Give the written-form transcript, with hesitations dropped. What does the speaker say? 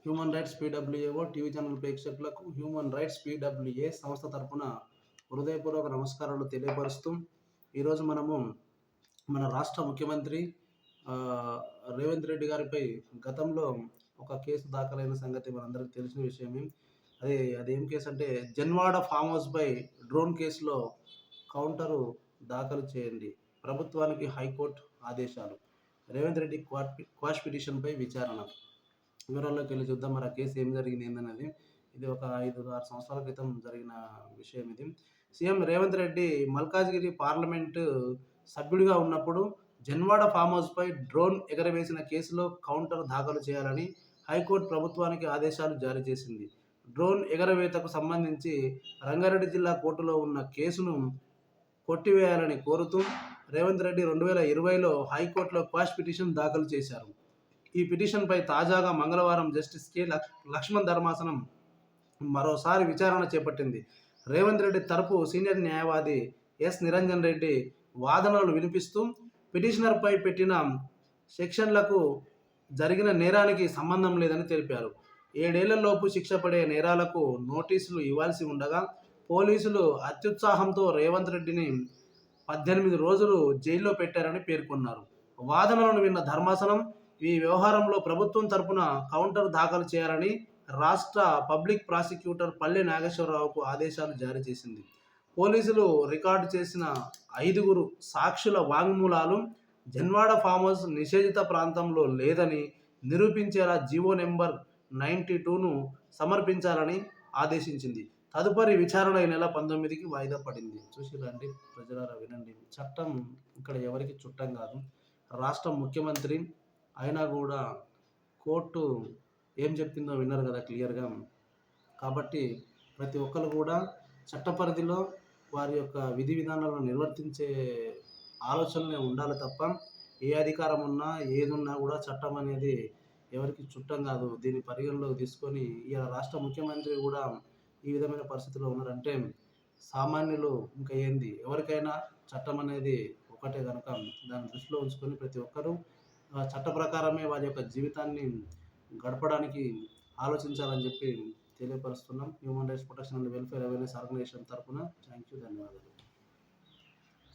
Human rights పీడబ్ల్యూఏఓ TV channel ప్రేక్షకులకు human rights PWA సంస్థ తరపున హృదయపూర్వక నమస్కారాలు తెలియపరుస్తూ ఈరోజు మనము మన రాష్ట్ర ముఖ్యమంత్రి రేవంత్ రెడ్డి గారిపై గతంలో ఒక కేసు దాఖలైన సంగతి మనందరికీ తెలిసిన విషయమే. అదేం కేసు అంటే జన్వాడ ఫామ్ హౌస్పై డ్రోన్ కేసులో కౌంటరు దాఖలు చేయండి, ప్రభుత్వానికి హైకోర్టు ఆదేశాలు, రేవంత్ రెడ్డి క్వాష్ పిటిషన్పై విచారణ. వివరాల్లోకి వెళ్ళి చూద్దాం మరి ఆ కేసు ఏం జరిగింది ఏందన్నది. ఇది ఒక 5-6 సంవత్సరాల క్రితం జరిగిన విషయం ఇది. సీఎం రేవంత్ రెడ్డి మల్కాజ్గిరి పార్లమెంటు సభ్యుడిగా ఉన్నప్పుడు జన్వాడ ఫామ్ హౌస్పై డ్రోన్ ఎగరవేసిన కేసులో కౌంటర్ దాఖలు చేయాలని హైకోర్టు ప్రభుత్వానికి ఆదేశాలు జారీ చేసింది. డ్రోన్ ఎగరవేతకు సంబంధించి రంగారెడ్డి జిల్లా కోర్టులో ఉన్న కేసును కొట్టివేయాలని కోరుతూ రేవంత్ రెడ్డి 2020లో హైకోర్టులో క్వాష్ పిటిషన్ దాఖలు చేశారు. ఈ పిటిషన్పై తాజాగా మంగళవారం జస్టిస్ కె లక్ష్మణ్ ధర్మాసనం మరోసారి విచారణ చేపట్టింది. రేవంత్ రెడ్డి తరపు సీనియర్ న్యాయవాది ఎస్ నిరంజన్ రెడ్డి వాదనలు వినిపిస్తూ పిటిషనర్పై పెట్టిన సెక్షన్లకు జరిగిన నేరానికి సంబంధం లేదని తెలిపారు. 7 ఏళ్లలోపు శిక్ష పడే నేరాలకు నోటీసులు ఇవ్వాల్సి ఉండగా పోలీసులు అత్యుత్సాహంతో రేవంత్ రెడ్డిని 18 రోజులు జైల్లో పెట్టారని పేర్కొన్నారు. వాదనలను విన్న ధర్మాసనం ఈ వ్యవహారంలో ప్రభుత్వం తరపున కౌంటర్ దాఖలు చేయాలని రాష్ట్ర పబ్లిక్ ప్రాసిక్యూటర్ పల్లె నాగేశ్వరరావుకు ఆదేశాలు జారీ చేసింది. పోలీసులు రికార్డు చేసిన 5 సాక్షుల వాంగ్మూలాలు జన్వాడ ఫామ్ హౌస్ నిషేధిత ప్రాంతంలో లేదని నిరూపించేలా జీవో నెంబర్ 92ను సమర్పించాలని ఆదేశించింది. తదుపరి విచారణ ఈ నెల 19కి వాయిదా పడింది. చూసిరండి ప్రజలారా, వినండి. చట్టం ఇక్కడ ఎవరికి చుట్టం కాదు. రాష్ట్ర ముఖ్యమంత్రి అయినా కూడా కోర్టు ఏం చెప్పిందో విన్నారు కదా క్లియర్గా. కాబట్టి ప్రతి ఒక్కరు కూడా చట్ట పరిధిలో వారి యొక్క విధి విధానాలను నిర్వర్తించే ఆలోచనలే ఉండాలి తప్ప ఏ అధికారం ఉన్నా ఏదున్నా కూడా చట్టం అనేది ఎవరికి చుట్టం కాదు. దీన్ని పరిగణలోకి తీసుకొని ఇలా రాష్ట్ర ముఖ్యమంత్రి కూడా ఈ విధమైన పరిస్థితిలో ఉన్నారంటే సామాన్యులు ఇంకా ఏంది, ఎవరికైనా చట్టం అనేది ఒకటే కనుక దాన్ని దృష్టిలో ఉంచుకొని ప్రతి ఒక్కరూ చట్ట ప్రకారమే వారి యొక్క జీవితాన్ని గడపడానికి ఆలోచించాలని చెప్పి తెలియపరుస్తున్నాం. Human rights protection and welfare awareness organisation తరఫున థ్యాంక్ యూ, ధన్యవాదాలు.